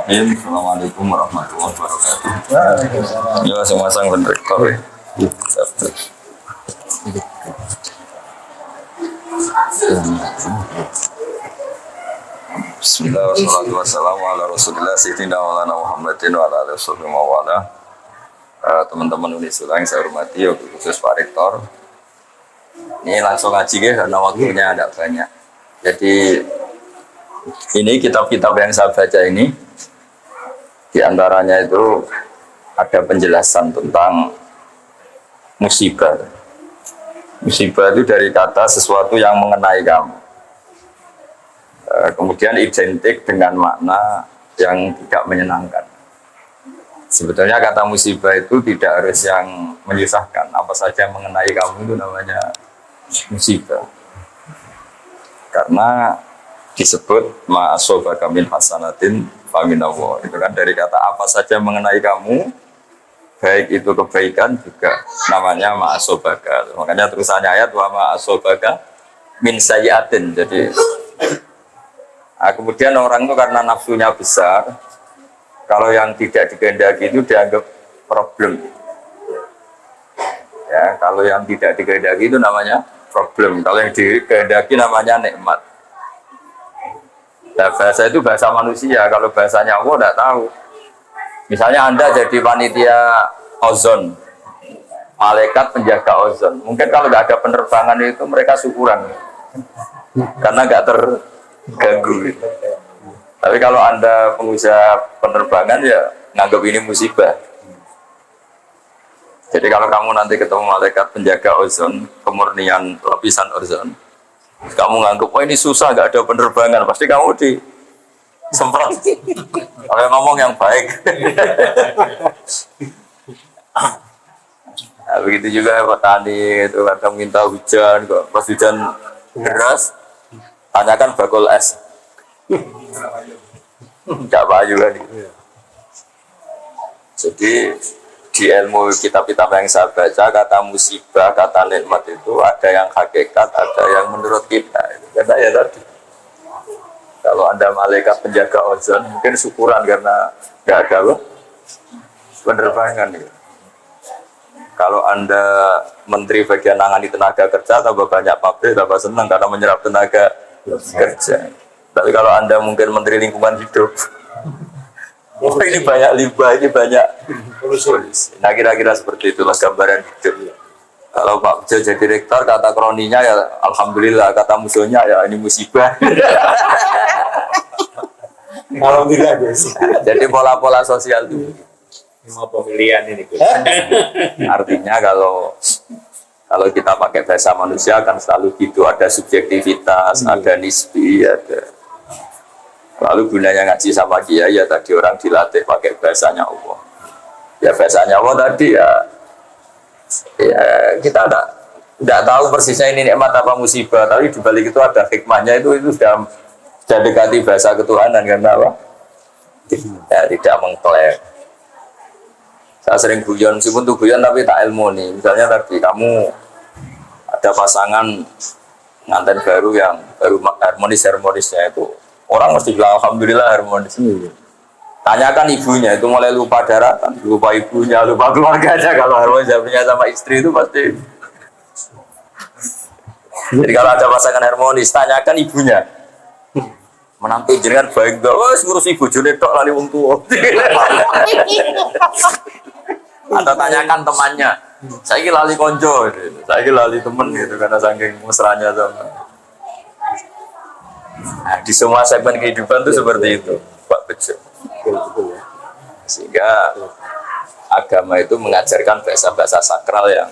Bismillahirrahmanirrahim. Assalamualaikum warahmatullahi wabarakatuh. Ya, saya masang konektor ya. Bismillah wassalatu wassalamu ala rasulillah sayyidina wa ala Muhammadin wa ala alihi wa ala. Teman-teman Unisula yang saya hormati, khusus Pak Rektor. Ini langsung ngaji ya, karena waktunya ada banyak. Jadi ini kitab-kitab yang saya baca ini, di antaranya itu ada penjelasan tentang musibah. Musibah itu dari kata sesuatu yang mengenai kamu. Kemudian identik dengan makna yang tidak menyenangkan. Sebetulnya kata musibah itu tidak harus yang menyusahkan. Apa saja yang mengenai kamu itu namanya musibah. Karena disebut ma'asobaka min hasanatin faminallah. Itu kan dari kata apa saja mengenai kamu, baik itu kebaikan juga namanya ma'asobaka. Makanya terusannya ayat wa ma'asobaka min sayyatin. Jadi kemudian orang itu karena nafsunya besar, kalau yang tidak dikehendaki itu dianggap problem. Ya, kalau yang tidak dikehendaki itu namanya problem. Kalau yang dikehendaki namanya nikmat. Nah, bahasa itu bahasa manusia. Kalau bahasanya Allah tidak tahu. Misalnya Anda jadi panitia ozon, malaikat penjaga ozon. Mungkin kalau nggak ada penerbangan itu mereka syukuran, karena nggak terganggu. Tapi kalau Anda pengusaha penerbangan ya nganggap ini musibah. Jadi kalau kamu nanti ketemu malaikat penjaga ozon, kemurnian lapisan ozon, kamu nganggap, oh ini susah, nggak ada penerbangan, pasti kamu disemprot. Kalau yang ngomong yang baik. Nah, begitu juga petani itu kadang minta hujan, kok pas hujan deras, tanyakan bakul es. Nggak payu kan. Jadi di ilmu kitab-kitab yang saya baca, kata musibah, kata nikmat itu ada yang hakikat, ada yang menurut kita. Karena ya tadi, kalau Anda malaikat penjaga ozon, mungkin syukuran karena nggak ada loh penerbangan. Ya. Kalau Anda menteri bagian nangani tenaga kerja, tambah banyak pabrik, tambah senang karena menyerap tenaga kerja. Tapi kalau Anda mungkin menteri lingkungan hidup, oh ini banyak limbah, ini banyak polusi. Nah kira-kira seperti itulah gambaran hidup. Kalau Pak Bejo jadi rektor, kata kroninya ya alhamdulillah, kata musuhnya ya ini musibah. Alhamdulillah guys. Jadi pola-pola sosial itu. Mau pemilihan ini Gus. Artinya kalau kita pakai bahasa manusia kan selalu gitu, ada subjektivitas, ada nisbi, ada. Lalu gunanya ngaji sama kiai ya tadi orang dilatih pakai bahasanya Allah. Ya bahasanya Allah tadi ya kita tidak tahu persisnya ini nikmat apa musibah, tapi dibalik itu ada hikmahnya, itu sudah dekati bahasa ketuhanan karena apa? Ya tidak mengklaim. Saya sering guyon, meskipun tuh guyon tapi tak ilmu nih. Misalnya tadi kamu ada pasangan nganten baru yang baru harmonisnya itu. Orang mesti bilang alhamdulillah harmonis. Tanyakan ibunya, itu mulai lupa daratan, lupa ibunya, lupa keluarganya. Kalau harmonis sama istri itu pasti. Jadi kalau ada pasangan harmonis, tanyakan ibunya. Menantu jenengan baik enggak? Oh, ngurus ibu jone tok lali wong tuwa. Atau tanyakan temannya. Saiki lali konco, saiki lali temen gitu karena saking mesranya sama. Nah, di semua segmen kehidupan itu seperti itu, Pak Bejo. Sehingga agama itu mengajarkan bahasa-bahasa sakral yang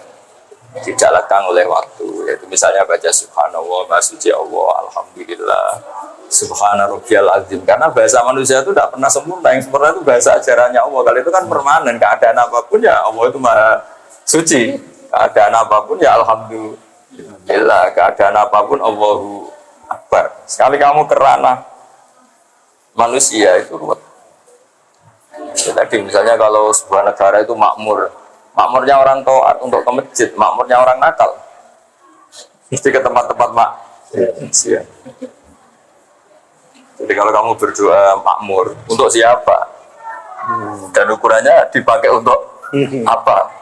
tidak lekang oleh waktu. Yaitu misalnya baca Subhanallah, Maha Suci Allah, Alhamdulillah, Subhana Rabbiyal Azim. Karena bahasa manusia itu tidak pernah sempurna. Yang sempurna itu bahasa ajarannya Allah. Kalau itu kan permanen, keadaan apapun ya Allah itu Maha Suci. Keadaan apapun ya Alhamdulillah. Keadaan apapun Allahu Akbar. Sekali kamu kerana manusia itu ruwet. Ya, tadi misalnya kalau sebuah negara itu makmur, makmurnya orang taat untuk ke masjid, makmurnya orang nakal, mesti ke tempat-tempat maksiat. Jadi kalau kamu berdoa makmur, untuk siapa? Dan ukurannya dipakai untuk apa?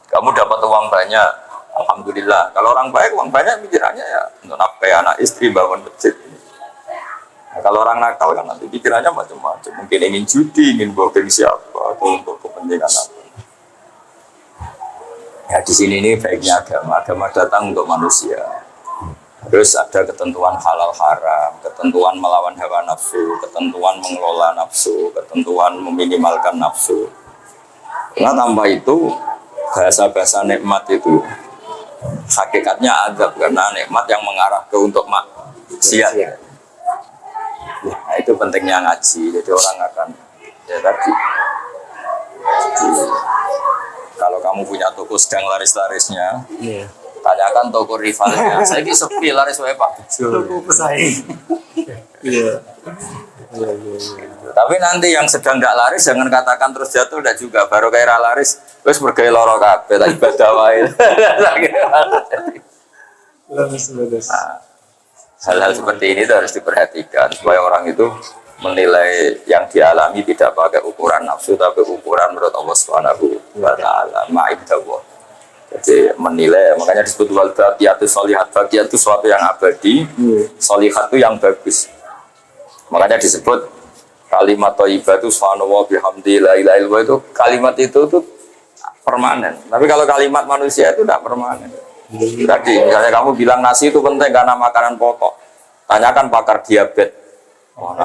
Kamu dapat uang banyak, alhamdulillah. Kalau orang baik uang banyak pikirannya ya untuk nafkahi anak istri, bangun masjid. Nah, kalau orang nakal kan nanti pikirannya macam-macam. Mungkin ingin judi, ingin booking siapa, atau untuk kepentingan apa. Ya di sini ini baiknya agama. Agama datang untuk manusia. Terus ada ketentuan halal haram, ketentuan melawan hawa nafsu, ketentuan mengelola nafsu, ketentuan meminimalkan nafsu. Nah tambah itu bahasa-bahasa nikmat itu hakikatnya azab karena nikmat yang mengarah ke untuk maksiat. Nah itu pentingnya ngaji. Jadi orang akan ya tadi. Kalau kamu punya toko sedang laris-larisnya, tanyakan toko rivalnya. Saya ini sepi laris wae Pak. Toko pesaing. Iya. Tapi nanti yang sedang tidak laris jangan katakan terus jatuh tidak juga. Baru kayak laris, terus bergaya loro kabeh tak ibadah wae. Nah, hal-hal seperti ini itu harus diperhatikan supaya orang itu menilai yang dialami tidak pakai ukuran nafsu tapi ukuran menurut Allah Subhanahu wa taala ma'idallah. Jadi menilai, makanya disebut wal baqiyatu sholihat. Baqiyat itu sesuatu yang abadi, sholihat itu yang bagus. Makanya disebut kalimat thayyibah itu subhanallah bihamdi la ilaha illallah, itu kalimat itu tuh permanen. Tapi kalau kalimat manusia itu tidak permanen. Tadi misalnya kamu bilang nasi itu penting karena makanan pokok. Tanyakan pakar diabetes. Oh,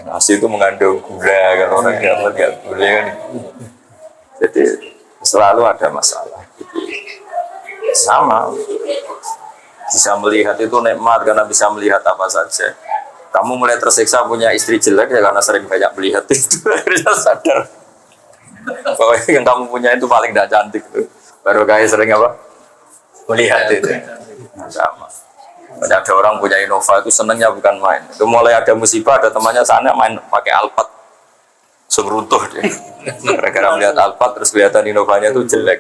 nasi itu mengandung gula, kalau orang diabetes nggak boleh kan. Jadi selalu ada masalah. Jadi, sama bisa melihat itu nikmat karena bisa melihat apa saja. Kamu mulai tersiksa punya istri jelek ya karena sering banyak melihat itu. Akhirnya sadar bahwa yang kamu punya itu paling tidak cantik tuh. Baru kayak sering apa? Melihat itu. Sama. Banyak ada orang punya Innova itu senangnya bukan main. Itu mulai ada musibah, ada temannya sana main pakai Alphard. Semruntuh dia. Gara-gara melihat Alphard terus kelihatan Innovanya itu jelek.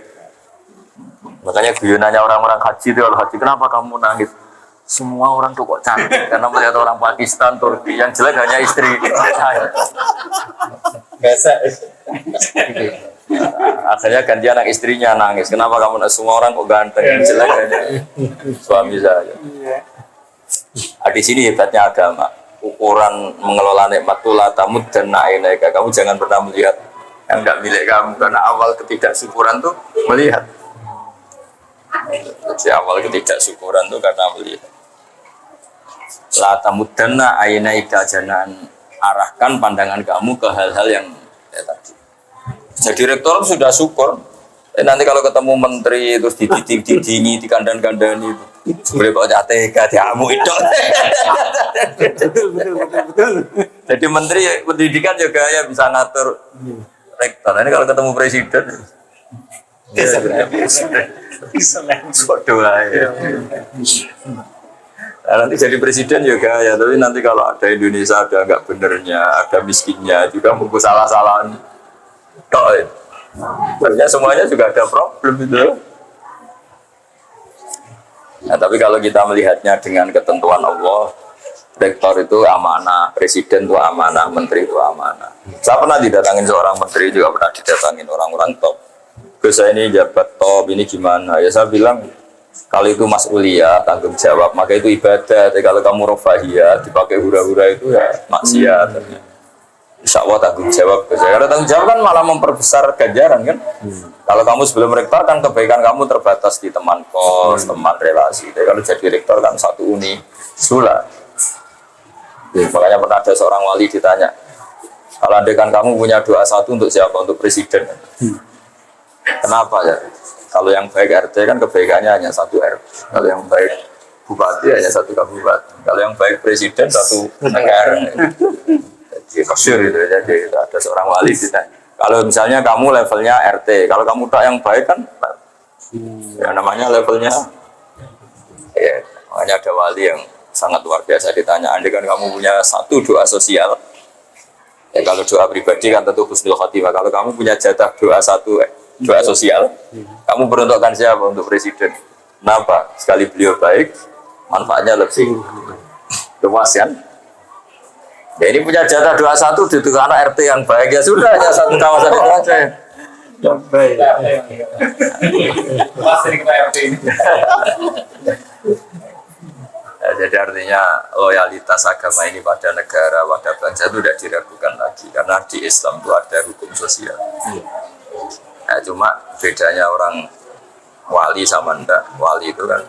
Makanya guyonannya orang-orang haji itu, kalau haji kenapa kamu nangis? Semua orang tuh kok cantik karena melihat orang Pakistan, Turki yang jelek hanya istri saya. Biasa. Akhirnya ganti anak istrinya nangis. Kenapa kamu semua orang kok ganteng, yang jelek hanya suami saya. Nah, di sini hebatnya agama. Ukuran mengelola nikmat itu la tamud dan na'inaika. Kamu jangan pernah melihat yang tidak milik kamu karena awal ketidaksyukuran tuh melihat. Jadi awal ketidaksyukuran tuh karena melihat. La tamuddanna ainaika, jangan arahkan pandangan kamu ke hal-hal yang ya tadi. Jadi rektor sudah syukur. Nanti kalau ketemu menteri terus didingi, dikandang-kandani itu. Boleh kok jateka diamu itu. Betul. Jadi menteri pendidikan juga ya bisa ngatur rektor. Ini kalau ketemu presiden bisa doa ya. Nah, nanti jadi presiden juga ya, tapi nanti kalau ada Indonesia ada nggak benernya, ada miskinnya juga mau salah-salahan. Sebenarnya semuanya juga ada problem itu. Nah, tapi kalau kita melihatnya dengan ketentuan Allah, rektor itu amanah, presiden itu amanah, menteri itu amanah. Saya pernah didatangin seorang menteri, juga pernah didatangin orang-orang top. Gus, saya ini jabat top, ini gimana? Ya saya bilang, kalau itu mas'uliyah, tanggung jawab, maka itu ibadah. Tapi kalau kamu rofahiyah, dipakai hura-hura itu ya maksiat. Insya Allah tanggung jawab. Karena tanggung jawab kan malah memperbesar ganjaran kan. Kalau kamu sebelum rektor kan kebaikan kamu terbatas di teman kos, teman relasi. Tapi kalau jadi rektor kan satu uni sulah. Makanya pernah ada seorang wali ditanya, kalau andekan kamu punya doa satu untuk siapa? Untuk presiden. Kenapa ya? Kalau yang baik RT kan kebaikannya hanya satu RT. Kalau yang baik bupati hanya satu kabupaten. Kalau yang baik presiden satu negara. Jadi kosyur itu. Jadi ada seorang wali ditanya, kalau misalnya kamu levelnya RT, kalau kamu tak yang baik kan, ya namanya levelnya. Ya, makanya ada wali yang sangat luar biasa ditanya, andai kan kamu punya satu doa sosial, ya kalau doa pribadi kan tentu husnul khotimah. Kalau kamu punya jatah doa satu doa sosial, kamu peruntukkan siapa untuk presiden? Kenapa? Sekali beliau baik, manfaatnya lebih luas kan? Ya ini punya jatah 21 di anak RT yang baik ya sudah hanya satu kawasan itu aja. Yang baik. Pas dari kita RT ini. Ya, jadi artinya loyalitas agama ini pada negara, pada bangsa itu tidak diragukan lagi karena di Islam itu ada hukum sosial. Nah, cuma bedanya orang wali sama ndak. Wali itu kan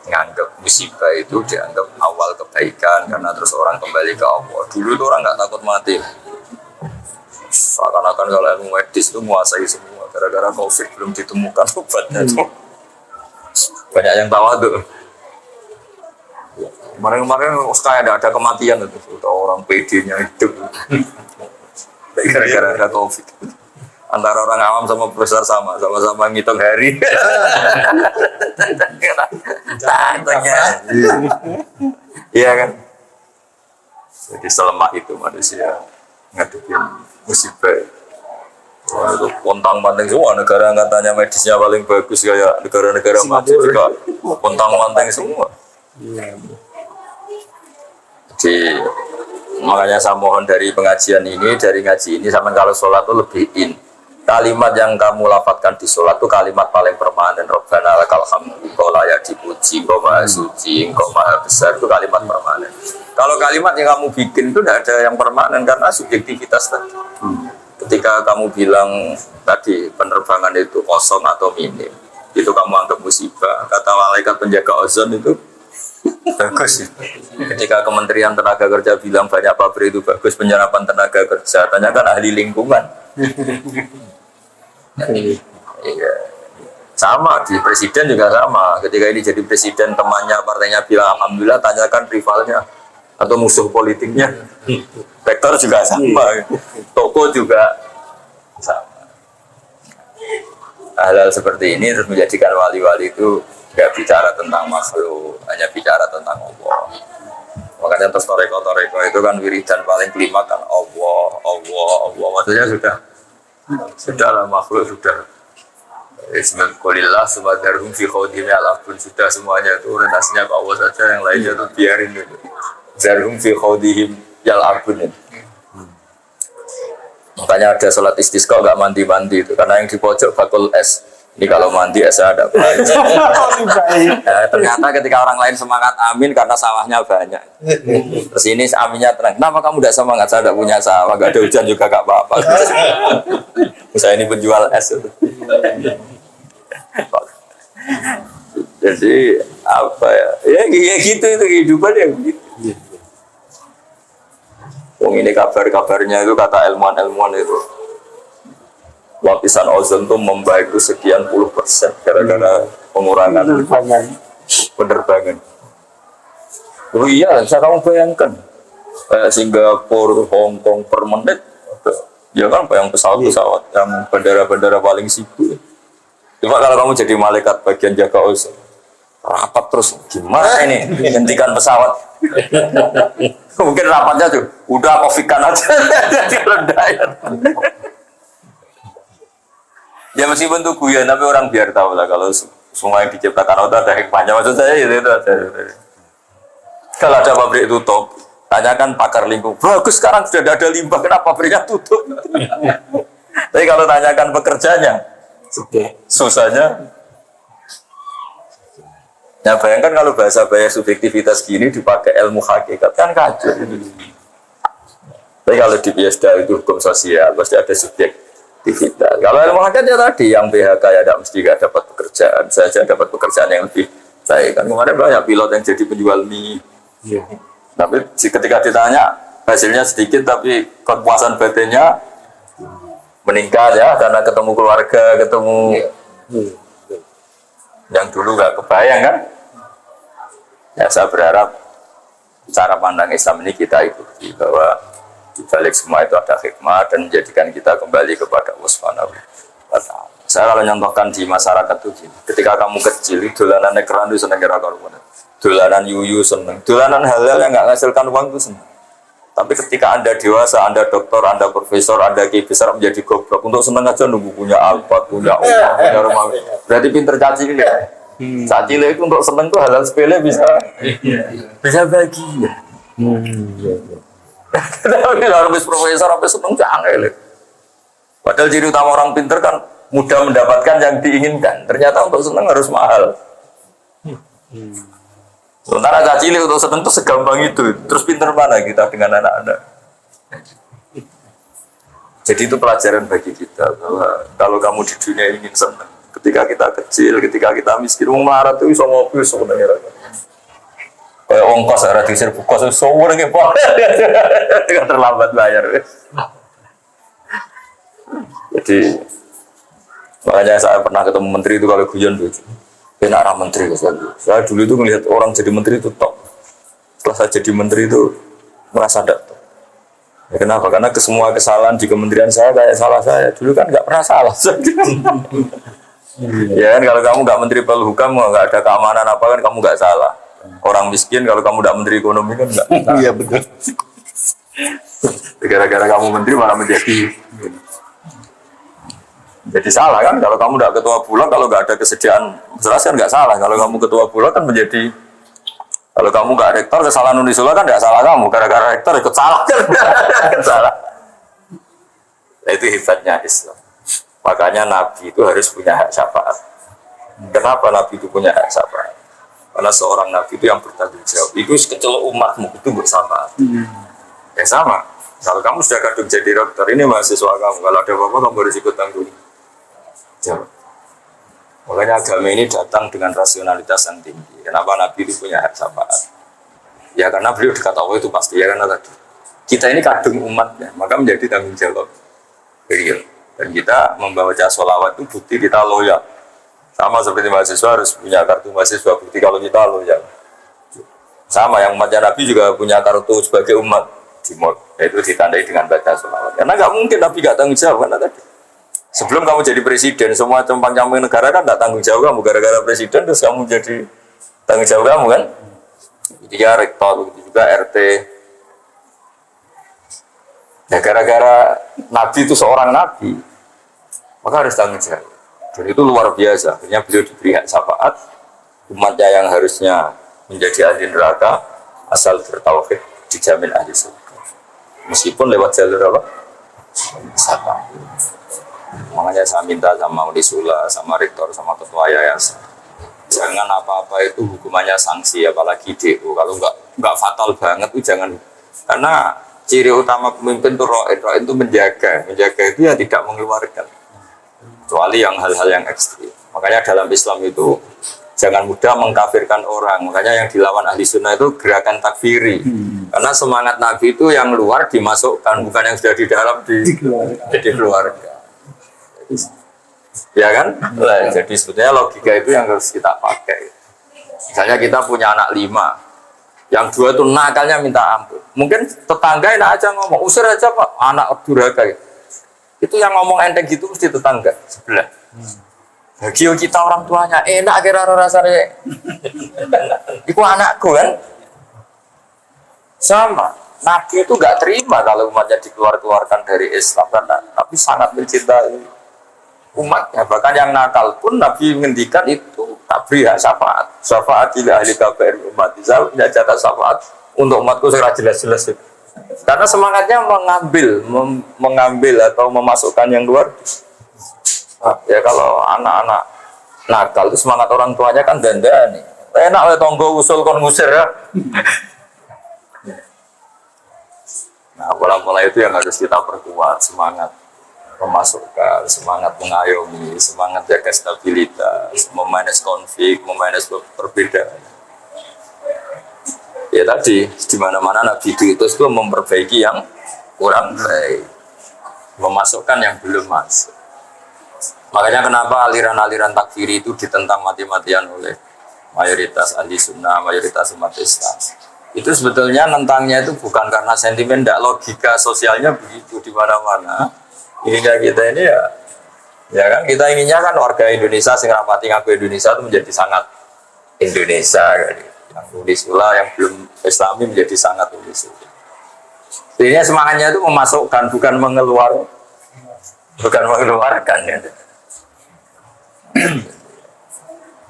nganggap musibah itu dianggap awal kebaikan karena terus orang kembali ke Allah. Dulu itu orang nggak takut mati. Seakan-akan kalau ilmu medis itu menguasai semua. Gara-gara COVID belum ditemukan obatnya itu. Banyak yang tawadhu. Kemarin-kemarin kayak ada kematian itu. Udah orang PD-nya hidup. Gara-gara ada COVID. Antara orang awam sama profesor sama-sama ngitung hari. Tanya. Iya kan? Jadi selemah itu manusia ngadepin musibah. Wah, itu pontang-panting semua negara yang katanya medisnya paling bagus kayak negara-negara maju juga pontang-panting semua. Jadi makanya saya mohon dari pengajian ini, dari ngaji ini sampai kalau sholat itu lebih in. Kalimat yang kamu lafadzkan di sholat itu kalimat paling permanen. Rabbana lakal hamdu, engkau layak dipuji, engkau maha suci, engkau maha besar, itu kalimat permanen. Kalau kalimat yang kamu bikin itu tidak ada yang permanen karena subjektivitas tadi. Ketika kamu bilang tadi penerbangan itu kosong atau minim, itu kamu anggap musibah. Kata malaikat penjaga ozon itu bagus. Ketika Kementerian Tenaga Kerja bilang banyak pabrik itu bagus penyerapan tenaga kerja, tanyakan ahli lingkungan. Iya. Sama di presiden juga sama. Ketika ini jadi presiden, temannya partainya bilang alhamdulillah, tanyakan rivalnya atau musuh politiknya. Rektor juga sama. Toko juga sama. Hal-hal seperti ini terus menjadikan wali-wali itu nggak bicara tentang makhluk, hanya bicara tentang Allah. Makanya terus toreko itu kan wiridan paling kelima kan Allah. Maksudnya sudahlah makhluk sudah. Bismillahirrahmanirrahim. Subhanallah fi khawdimi al-abun, sudah semuanya itu orientasinya ke Allah saja, yang lainnya itu biarin dulu. Zarhum fi khawdihim yal-abun. Makanya ada sholat istisqa nggak mandi-mandi itu karena yang di pojok bakul es. Ini kalau mandi es ada baik. Ternyata ketika orang lain semangat amin karena sawahnya banyak. Terus ini aminnya tenang. Kenapa kamu tidak semangat? Saya tidak punya sawah, nggak ada hujan juga nggak apa-apa. Saya ini penjual es. Jadi apa ya? Ya gitu itu kehidupan ya begitu. Ini kabar-kabarnya itu kata ilmuwan itu. Lapisan ozon itu membaik itu sekian puluh persen gara-gara pengurangan penerbangan. Oh iya, saya kamu bayangkan kayak Singapura, Hong Kong per menit, ya kan yang pesawat-pesawat yang bandara-bandara paling sibuk. Cuma kalau kamu jadi malaikat bagian jaga ozon, rapat terus gimana ini hentikan pesawat? Mungkin rapatnya tuh udah kofikan aja rendah ya. Ya meskipun itu guyon, tapi orang biar tahu lah kalau semua yang diciptakan Allah ada hikmahnya. Maksud saya itu ada. Kalau ada pabrik tutup, tanyakan pakar lingkungan. Bagus sekarang sudah ada limbah, kenapa pabriknya tutup? Tapi kalau tanyakan pekerjanya, susahnya. Nah bayangkan kalau bahasa subjektivitas gini dipakai ilmu hakikat kan kacau. Tapi kalau di biasa itu hukum sosial pasti ada subjektivitas. Kalau ilmu hakikat ya tadi yang PHK ya tidak mesti gak dapat pekerjaan, saja dapat pekerjaan yang lebih baik. Kan kemarin banyak pilot yang jadi penjual mie. Tapi ketika ditanya hasilnya sedikit tapi kepuasan batinnya meningkat ya karena ketemu keluarga, ketemu yang dulu nggak kebayang kan. Ya saya berharap cara pandang Islam ini kita ikuti bahwa di balik semua itu ada hikmah dan menjadikan kita kembali kepada Allah Subhanahu wa Ta'ala. Saya kalau nyontohkan di masyarakat itu ketika kamu kecil dolanan ekran itu seneng kira-kira, dolanan yuyu seneng, dolanan hal-hal yang nggak menghasilkan uang itu seneng. Tapi ketika Anda dewasa, Anda dokter, Anda profesor, Anda kiai besar menjadi goblok. Untuk seneng aja nunggu punya Alphard, punya uang, punya rumah. Berarti pinter caci ini. Caci itu untuk seneng tuh hal-hal sepele bisa bahagia. Tapi harus profesor, sampai seneng canggih. Padahal ciri utama orang pinter kan mudah mendapatkan yang diinginkan. Ternyata untuk seneng harus mahal. Sementara caci cilik untuk seneng itu segampang itu. Terus pinter mana kita dengan anak-anak? Jadi itu pelajaran bagi kita bahwa kalau kamu di dunia ingin senang, ketika kita kecil, ketika kita miskin, mau marah tuh bisa ngopi sebenarnya. Kayak ongkos ada di serbu kos sebenarnya pak, nggak terlambat bayar. Jadi makanya saya pernah ketemu menteri itu kalau guyon tuh, enak arah menteri saya dulu itu melihat orang jadi menteri itu top. Setelah saya jadi menteri itu merasa tidak top. Ya, kenapa? Karena semua kesalahan di kementerian saya kayak salah saya. Dulu kan nggak pernah salah. Ya kan kalau kamu nggak menteri Polhukam, nggak ada keamanan apa kan kamu nggak salah. Orang miskin kalau kamu nggak menteri ekonomi kan nggak. Iya betul. Gara-gara kamu menteri malah menjadi jadi salah kan. Kalau kamu nggak ketua bulog, kalau nggak ada kesediaan jelas kan nggak salah. Kalau kamu ketua bulog kan menjadi, kalau kamu nggak rektor kesalahan Unisula kan nggak salah kamu. Gara-gara rektor ikut salah kan salah. Nah, itu hebatnya Islam. Makanya Nabi itu harus punya hak syafaat. Kenapa Nabi itu punya hak syafaat? Karena seorang Nabi itu yang bertanggung jawab. Itu sekecil umatmu itu bersyafaat. Ya sama. Kalau kamu sudah kadung jadi dokter, ini mahasiswa kamu. Kalau ada apa-apa kamu harus ikut tanggung jawab. Makanya agama ini datang dengan rasionalitas yang tinggi. Kenapa Nabi itu punya hak syafaat? Ya karena beliau dekat Allah itu pasti. Ya karena tadi kita ini kadung umatnya, maka menjadi tanggung jawab real. Dan kita membaca sholawat itu bukti kita loyal. Sama seperti mahasiswa harus punya kartu mahasiswa, bukti kalau kita loyal. Sama yang umatnya Nabi juga punya kartu sebagai umat, yaitu ditandai dengan baca sholawat. Karena nggak mungkin Nabi nggak tanggung jawab. Karena tadi sebelum kamu jadi presiden, semua camping negara kan nggak tanggung jawab kamu. Gara-gara presiden terus kamu jadi tanggung jawab kamu kan. Dia rektor, juga RT. Ya gara-gara Nabi itu seorang Nabi, maka harus tanggung jawab. Dan itu luar biasa. Akhirnya beliau diberi hak syafaat. Umatnya yang harusnya menjadi ahli neraka asal bertauhid dijamin ahli surga. Meskipun lewat jalur apa? Syafaat. Makanya saya minta sama Unisula, sama rektor, sama ketua yayasan, jangan apa-apa itu hukumannya sanksi, apalagi DO. Kalau nggak fatal banget itu jangan. Karena ciri utama pemimpin itu ro'id itu menjaga itu ya tidak mengeluarkan. Kecuali yang hal-hal yang ekstrim. Makanya dalam Islam itu jangan mudah mengkafirkan orang. Makanya yang dilawan ahli sunnah itu gerakan takfiri. Karena semangat Nabi itu yang luar dimasukkan, bukan yang sudah di dalam jadi keluarga. Ya kan? Nah, jadi sebetulnya logika itu yang harus kita pakai. Misalnya kita punya anak 5, yang 2 itu nakalnya minta ampun. Mungkin tetangga enak aja ngomong, usir aja pak, anak durhaka. Itu yang ngomong enteng gitu mesti tetangga sebelah. Bagi kita orang tuanya enak kira rasanya. Itu anakku kan. Sama. Nabi itu nggak terima kalau umatnya dikeluarkan dari Islam, karena Nabi sangat mencintai umatnya. Bahkan yang nakal pun Nabi menghentikan itu tak beri hak syafaat. Syafaat ila ahli kabair umat. Saya punya jatah syafaat untuk umatku secara jelas-jelas. Karena semangatnya mengambil atau memasukkan yang luar. Nah, ya kalau anak-anak nakal itu semangat orang tuanya kan dandani. Enak oleh tonggo usul kon ngusir ya. Nah, pola-pola itu yang harus kita perkuat, semangat memasukkan, semangat mengayomi, semangat jaga stabilitas, memanage konflik, memanage perbedaan. Ya tadi, di mana-mana Nabi itu memperbaiki yang kurang baik, memasukkan yang belum masuk. Makanya kenapa aliran-aliran takfiri itu ditentang mati-matian oleh mayoritas ahli sunnah, mayoritas umat Islam. Itu sebetulnya nentangnya itu bukan karena sentimen, tidak, logika sosialnya begitu di mana-mana. Hingga kita ini ya kan kita inginnya kan warga Indonesia sing rapati ngaku Indonesia itu menjadi sangat Indonesia kan. Yang Unisula yang belum Islami menjadi sangat Unisula. Ini semangatnya itu memasukkan, bukan mengeluarkan ya.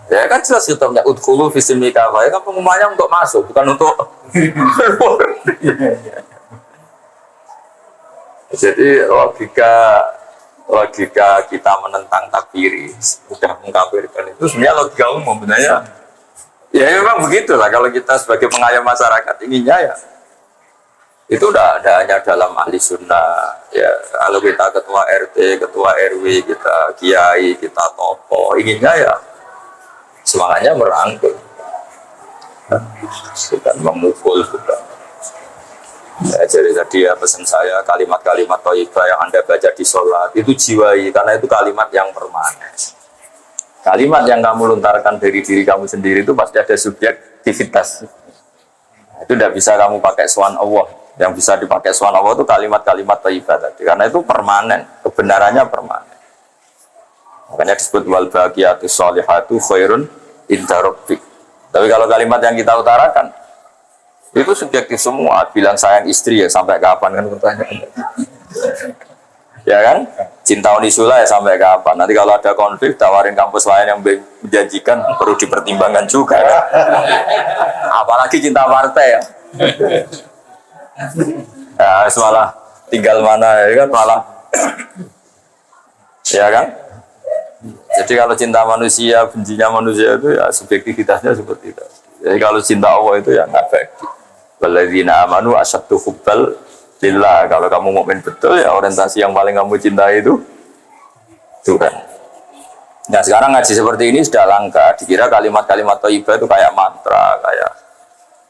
Ya kan jelas kita punya udkhulu fisilmi kafah, ya kan pengumumannya untuk masuk, bukan untuk Jadi logika kita menentang takfiri, sudah mengkafirkan itu sebenarnya logika umum sebenarnya. Ya memang begitulah kalau kita sebagai pengayom masyarakat inginnya ya itu udah ada hanya dalam ahli sunnah ya. Kalau kita ketua RT, ketua RW, kita kiai, kita tokoh, inginnya ya semangatnya merangkul, bukan memukul, bukan. Ya, jadi tadi ya pesan saya kalimat-kalimat thayyibah yang Anda baca di sholat itu jiwai, karena itu kalimat yang permanen. Kalimat yang kamu lontarkan dari diri kamu sendiri itu pasti ada subjektivitas. Itu tidak bisa kamu pakai swan Allah. Yang bisa dipakai swan Allah itu kalimat-kalimat thayyibah tadi, karena itu permanen, kebenarannya permanen. Makanya disebut wal baqiyatus sholihatu khairun inda rabbik. Tapi kalau kalimat yang kita utarakan itu subjektif semua. Bilang sayang istri ya sampai kapan kan pertanyaan. Ya kan? Cinta unisula ya sampai kapan? Nanti kalau ada konflik tawarin kampus lain yang menjanjikan perlu dipertimbangkan juga kan? Apalagi cinta partai ya. Ya malah tinggal mana ya kan malah. Ya kan? Jadi kalau cinta manusia, bencinya manusia itu ya subjektivitasnya seperti itu. Jadi kalau cinta Allah itu ya nggak baik. Walladzina amanu asyaddu hubbal lillah. Kalau kamu mukmin betul ya orientasi yang paling kamu cintai itu Tuhan. Nah sekarang ngaji seperti ini sudah langka. Dikira kalimat-kalimat thayyibah itu kayak mantra, kayak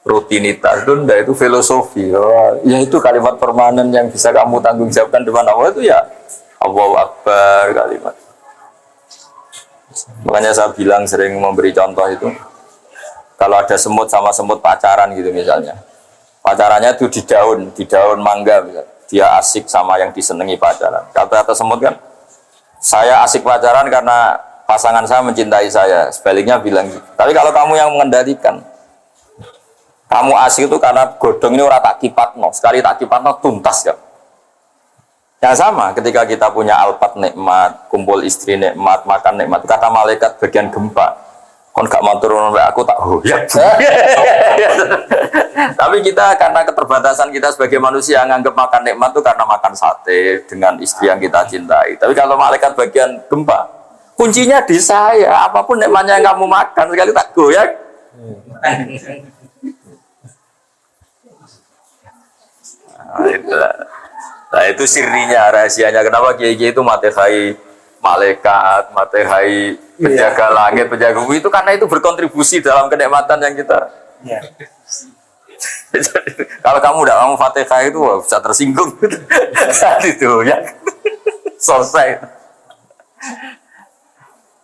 rutinitas itu filosofi. Oh, ya itu kalimat permanen yang bisa kamu tanggung jawabkan depan Allah itu ya Allahu Akbar kalimat. Makanya saya bilang sering memberi contoh itu kalau ada semut sama semut pacaran gitu misalnya. Pacarannya itu di daun mangga misalnya. Dia asik sama yang disenangi pacaran. Kata semut kan, saya asik pacaran karena pasangan saya mencintai saya. Sebaliknya bilang gitu. Tapi kalau kamu yang mengendalikan, kamu asik itu karena godong ini orang tak kipatno. Sekali tak kipatno tuntas kan. Yang sama ketika kita punya alpat nikmat, kumpul istri nikmat, makan nikmat. Kata malaikat bagian gempa. Kon gak mau turun aku tak hoyak. Tapi kita karena keterbatasan kita sebagai manusia nganggap makan nikmat itu karena makan sate dengan istri yang kita cintai. Tapi kalau malaikat bagian gempa, kuncinya di saya. Apapun nikmatnya yang kamu makan sekali tak goyak. Nah itu sirinya, rahasianya. Kenapa kiai-kiai itu matehai malaikat, matehai penjaga langit, penjaga bumi itu karena itu berkontribusi dalam kenikmatan yang kita. Ya. Kalau kamu udah kamu fatihah itu bisa tersinggung. Itu ya selesai.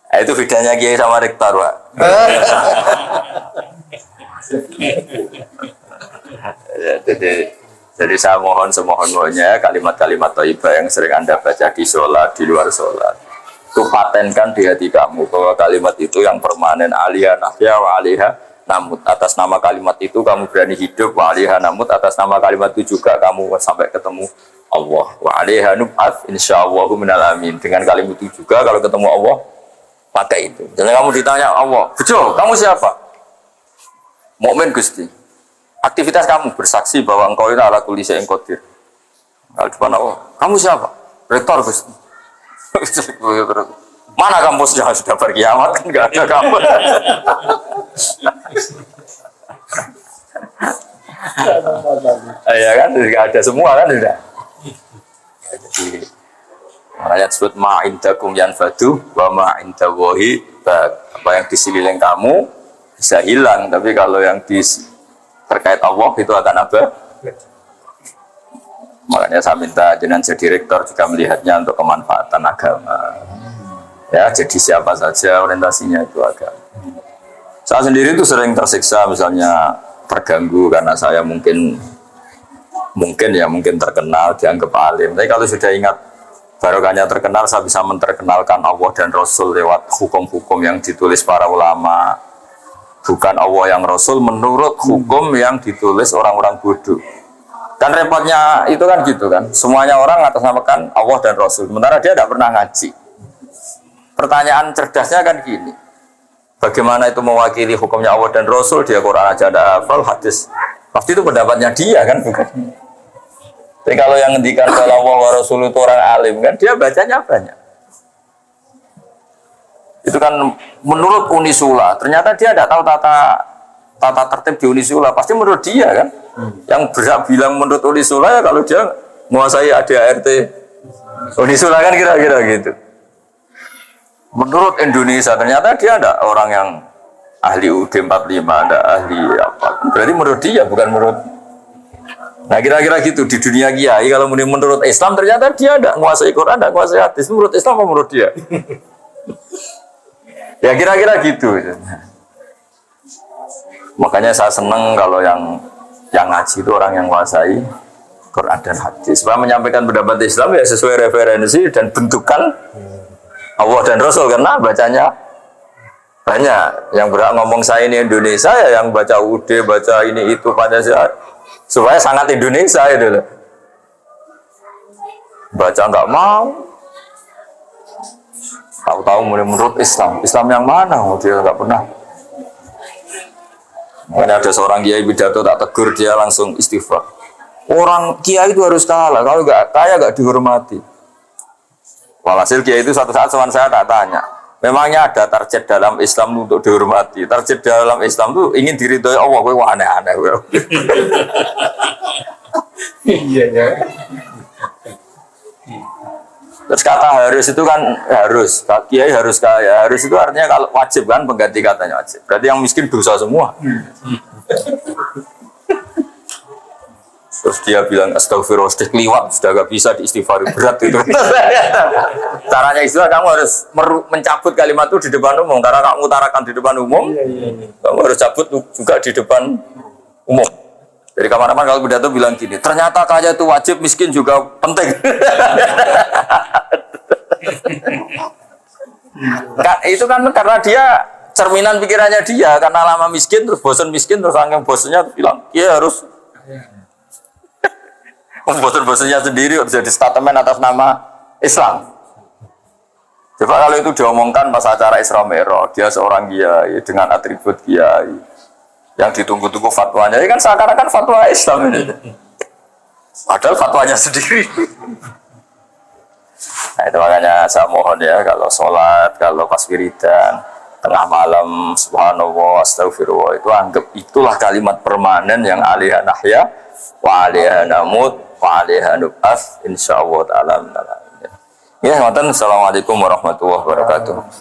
Nah, itu bedanya kiai sama rektor, Pak. Jadi saya mohon semohon-mohonnya kalimat-kalimat thayyibah yang sering Anda baca di sholat, di luar sholat, itu patenkan di hati kamu bahwa kalimat itu yang permanen, aliyah nahya wa aliyah namut. Atas nama kalimat itu kamu berani hidup, wa aliyah namut. Atas nama kalimat itu juga kamu sampai ketemu Allah, wa aliyah nub'at insyaallahu minal amin. Dengan kalimat itu juga kalau ketemu Allah pakai itu. Jadi kamu ditanya Allah, bejo, kamu siapa? Mukmin Gusti. Aktivitas kamu bersaksi bahwa engkau ini ala kulli syai'in qadir. Kalau depan Allah, kamu siapa? Rektor Gusti. Mana kampusnya sudah berkiamat kan nggak ada kampus. Ya kan nggak ada semua kan sudah. Jadi ayat disebut ma'indakum yanfadu wa ma'indallahi apa yang di sekeliling kamu bisa hilang, tapi kalau yang terkait Allah itu akan apa? Makanya saya minta jenengan jadi rektor juga melihatnya untuk kemanfaatan agama. Ya, jadi siapa saja orientasinya itu agama. Saya sendiri itu sering tersiksa misalnya terganggu karena saya mungkin terkenal dianggap alim. Tapi kalau sudah ingat barokahnya terkenal, saya bisa menterkenalkan Allah dan Rasul lewat hukum-hukum yang ditulis para ulama. Bukan Allah yang Rasul menurut hukum yang ditulis orang-orang bodoh. Kan repotnya itu kan gitu kan. Semuanya orang atasnamakan Allah dan Rasul. Sementara dia tidak pernah ngaji. Pertanyaan cerdasnya kan gini. Bagaimana itu mewakili hukumnya Allah dan Rasul? Dia Quran aja tidak hafal, hadis Pasti itu pendapatnya dia kan, bukan? Tapi kalau yang ngendikan kalau Allah wa Rasul itu orang alim kan, dia bacanya banyak. Itu kan menurut Unisula, ternyata dia tidak tahu tata tertib di Unisula. Pasti menurut dia kan, yang berhak bilang menurut Unisula ya kalau dia menguasai ADART Unisula kan kira-kira gitu. Menurut Indonesia ternyata dia ada orang yang ahli UD 45, ada ahli apa. Berarti menurut dia bukan menurut. Nah kira-kira gitu di dunia kiai kalau menurut Islam ternyata dia ada menguasai Quran, ada menguasai hadis. Menurut Islam apa menurut dia? Ya kira-kira gitu. Makanya saya senang kalau yang ngaji itu orang yang menguasai Quran dan hadis. Supaya menyampaikan pendapat Islam ya sesuai referensi dan bentukan Allah dan Rasul, karena bacanya banyak. Yang berhak ngomong saya ini Indonesia ya yang baca UD, baca ini itu Pancasila, supaya sangat Indonesia itu loh. Baca nggak mau, tahu-tahu menurut Islam yang mana? Dia nggak pernah. Makanya ada seorang kiai pidato tak tegur, dia langsung istighfar. Orang kiai itu harus kalah, kalau nggak kaya nggak dihormati. Walhasil kiai itu suatu saat saya tak tanya, memangnya ada target dalam Islam untuk dihormati? Target dalam Islam itu ingin diridhoi Allah, gue aneh-aneh. Iya ya. Terus kata harus itu kan harus, kiai harus kaya. Harus itu artinya kalau wajib kan, pengganti katanya wajib. Berarti yang miskin dosa semua. Terus dia bilang astagfirullah, sudah keliwat, sudah gak bisa diistighfari, berat itu. Caranya istilah kamu harus mencabut kalimat itu di depan umum, karena kamu utarakan di depan umum, kamu harus cabut juga di depan umum. Jadi kapan-kapan kalau pidato bilang gini, ternyata kaya itu wajib, miskin juga penting. Itu kan karena dia cerminan pikirannya dia, karena lama miskin terus bosan miskin, terus angin bosannya bilang dia harus bosan-bosannya sendiri jadi statement atas nama Islam. Coba kalau itu diomongkan pas acara Isra Mi'raj, dia seorang kiai dengan atribut kiai yang ditunggu-tunggu fatwanya, ini kan seakan-akan fatwa Islam ini. Padahal fatwanya sendiri. Nah itu makanya saya mohon ya, kalau sholat, kalau pas wiridan, tengah malam, subhanallah, astagfirullah, itu anggap itulah kalimat permanen yang alaiha nahya wa alaiha namut wa alaiha nub'ats insyaallah ta'ala. Ya, ngoten. Assalamualaikum warahmatullahi wabarakatuh.